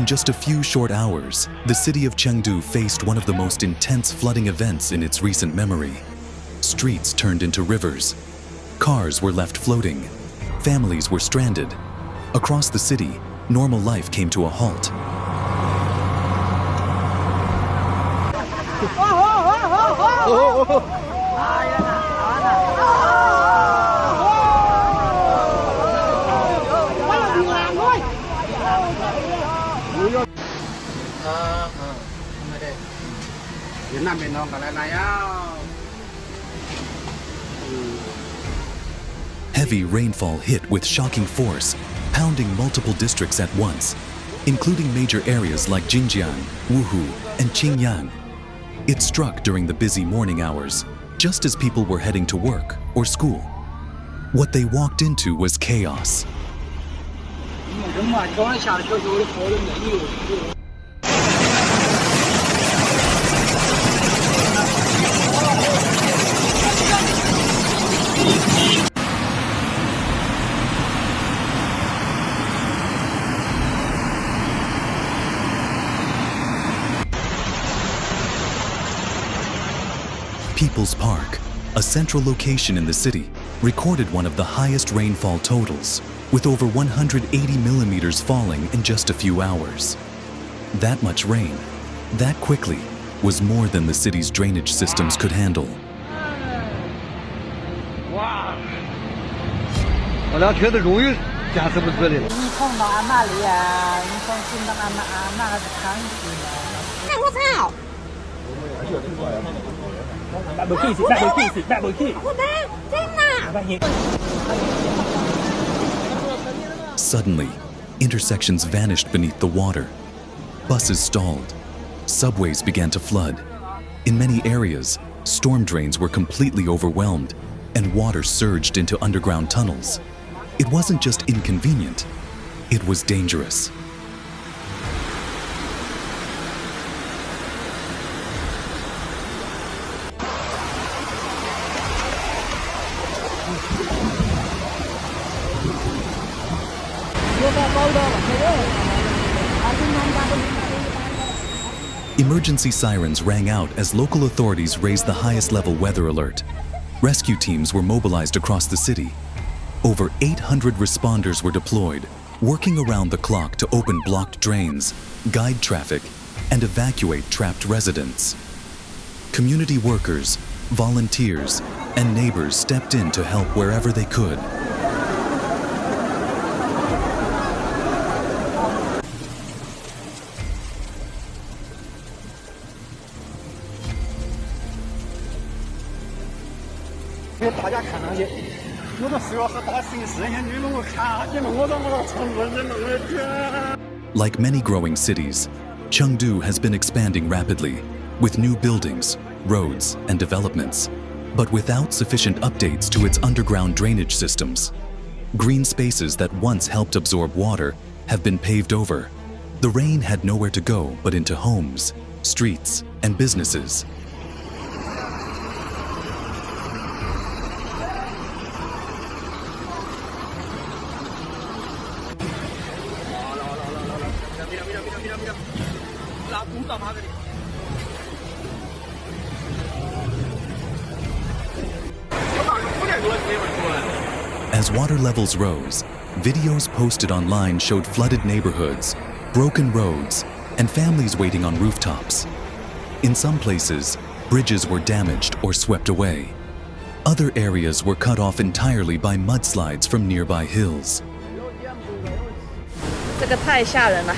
In just a few short hours, the city of Chengdu faced one of the most intense flooding events in its recent memory. Streets turned into rivers. Cars were left floating. Families were stranded. Across the city, normal life came to a halt. Heavy rainfall hit with shocking force, pounding multiple districts at once, including major areas like Jinjiang, Wuhou, and Qingyang. It struck during the busy morning hours, just as people were heading to work or school. What they walked into was chaos. People's Park, a central location in the city, recorded one of the highest rainfall totals, with over 180 millimeters falling in just a few hours. That much rain, that quickly, was more than the city's drainage systems could handle. Suddenly, intersections vanished beneath the water. Buses stalled. Subways began to flood. In many areas, storm drains were completely overwhelmed, and water surged into underground tunnels. It wasn't just inconvenient, it was dangerous. Emergency sirens rang out as local authorities raised the highest level weather alert. Rescue teams were mobilized across the city. Over 800 responders were deployed, working around the clock to open blocked drains, guide traffic, and evacuate trapped residents. Community workers, volunteers, and neighbors stepped in to help wherever they could. Like many growing cities, Chengdu has been expanding rapidly, with new buildings, roads, and developments, but without sufficient updates to its underground drainage systems. Green spaces that once helped absorb water have been paved over. The rain had nowhere to go but into homes, streets, and businesses. As water levels rose, videos posted online showed flooded neighborhoods, broken roads, and families waiting on rooftops. In some places, bridges were damaged or swept away. Other areas were cut off entirely by mudslides from nearby hills. 这个太吓人了。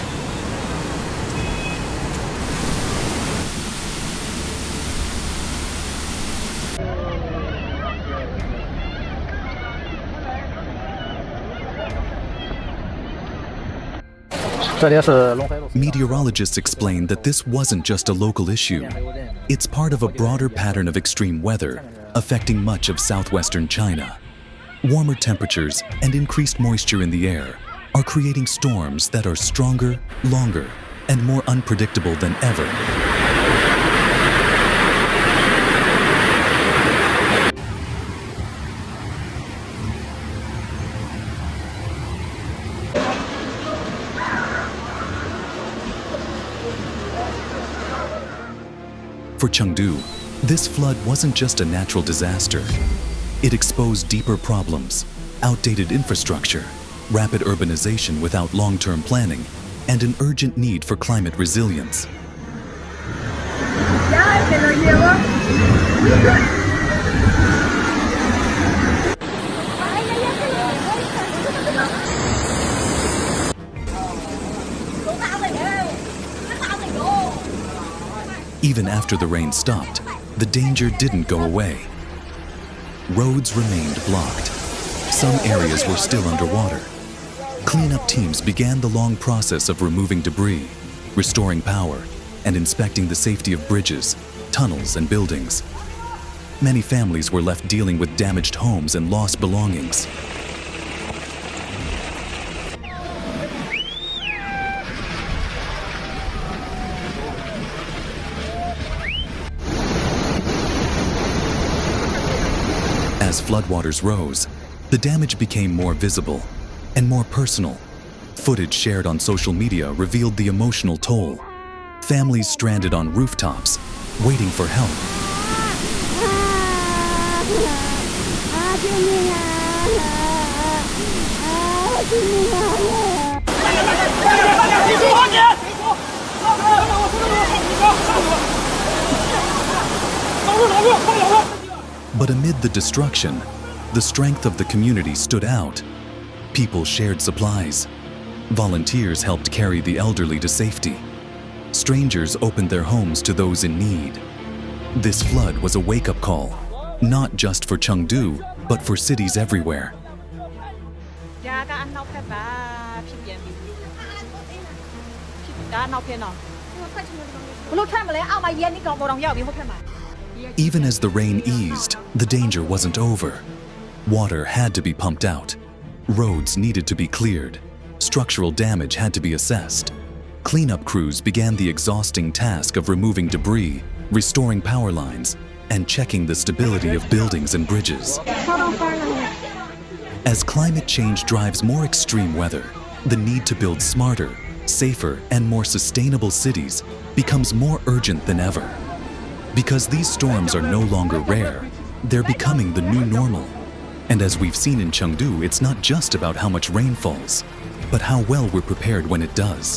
Meteorologists explained that this wasn't just a local issue. It's part of a broader pattern of extreme weather affecting much of southwestern China. Warmer temperatures and increased moisture in the air are creating storms that are stronger, longer, and more unpredictable than ever. For Chengdu, this flood wasn't just a natural disaster. It exposed deeper problems, outdated infrastructure, rapid urbanization without long-term planning, and an urgent need for climate resilience. Even after the rain stopped, the danger didn't go away. Roads remained blocked. Some areas were still underwater. Cleanup teams began the long process of removing debris, restoring power, and inspecting the safety of bridges, tunnels, and buildings. Many families were left dealing with damaged homes and lost belongings. As floodwaters rose, the damage became more visible and more personal. Footage shared on social media revealed the emotional toll. Families stranded on rooftops, waiting for help. But amid the destruction, the strength of the community stood out. People shared supplies. Volunteers helped carry the elderly to safety. Strangers opened their homes to those in need. This flood was a wake-up call, not just for Chengdu, but for cities everywhere. Even as the rain eased, the danger wasn't over. Water had to be pumped out. Roads needed to be cleared. Structural damage had to be assessed. Cleanup crews began the exhausting task of removing debris, restoring power lines, and checking the stability of buildings and bridges. As climate change drives more extreme weather, the need to build smarter, safer, and more sustainable cities becomes more urgent than ever. Because these storms are no longer rare, they're becoming the new normal. And as we've seen in Chengdu, it's not just about how much rain falls, but how well we're prepared when it does.